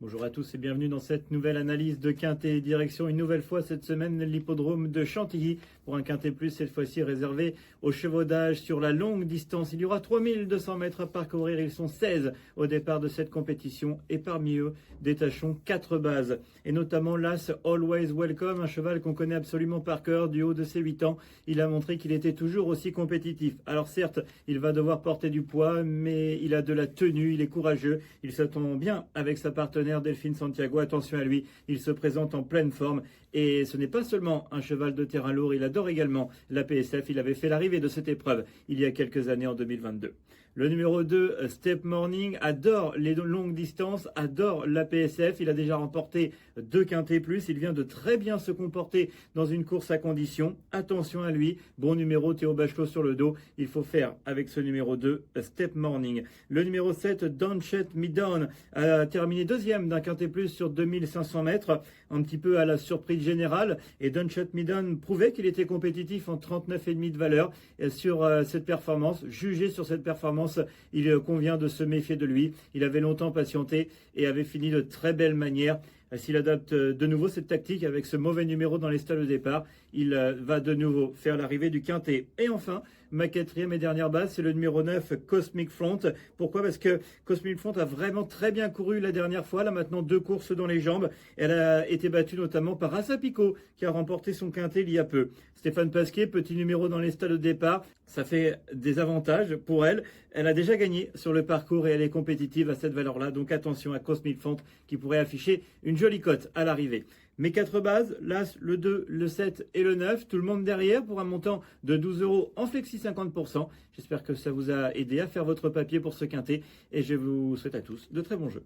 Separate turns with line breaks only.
Bonjour à tous et bienvenue dans cette nouvelle analyse de Quintet. Direction une nouvelle fois cette semaine l'hippodrome de Chantilly pour un Quintet Plus, cette fois-ci réservé aux chevaux d'âge sur la longue distance. Il y aura 3200 mètres à parcourir, ils sont 16 au départ de cette compétition et parmi eux détachons 4 bases et notamment l'As Always Welcome, un cheval qu'on connaît absolument par cœur du haut de ses 8 ans. Il a montré qu'il était toujours aussi compétitif. Alors certes, il va devoir porter du poids, mais il a de la tenue, il est courageux, il s'attend bien avec sa partenaire Delphine Santiago. Attention à lui, il se présente en pleine forme et ce n'est pas seulement un cheval de terrain lourd, il adore également la PSF. Il avait fait l'arrivée de cette épreuve il y a quelques années en 2022. Le numéro 2, Step Morning, adore les longues distances, adore la PSF. Il a déjà remporté 2 Quintet Plus. Il vient de très bien se comporter dans une course à condition. Attention à lui. Bon numéro, Théo Bachelot sur le dos. Il faut faire avec ce numéro 2, Step Morning. Le numéro 7, Don't Shut Me Down, a terminé deuxième d'un Quintet Plus sur 2500 mètres. Un petit peu à la surprise générale. Et Don't Shut Me Down prouvait qu'il était compétitif en 39,5 de valeur sur cette performance. Jugé sur cette performance, il convient de se méfier de lui. Il avait longtemps patienté et avait fini de très belle manière. S'il adopte de nouveau cette tactique avec ce mauvais numéro dans les stalles au départ, il va de nouveau faire l'arrivée du Quintet. Et enfin, ma quatrième et dernière base, c'est le numéro 9, Cosmic Front. Pourquoi ? Parce que Cosmic Front a vraiment très bien couru la dernière fois. Elle a maintenant 2 courses dans les jambes. Elle a été battue notamment par Asapico, qui a remporté son Quintet il y a peu. Stéphane Pasquier, petit numéro dans les stalles au départ. Ça fait des avantages pour elle. Elle a déjà gagné sur le parcours et elle est compétitive à cette valeur-là. Donc attention à Cosmic Front qui pourrait afficher une jolie cote à l'arrivée. Mes 4 bases, l'As, le 2, le 7 et le 9, tout le monde derrière pour un montant de 12 € en flexi 50%. J'espère que ça vous a aidé à faire votre papier pour ce Quintet et je vous souhaite à tous de très bons jeux.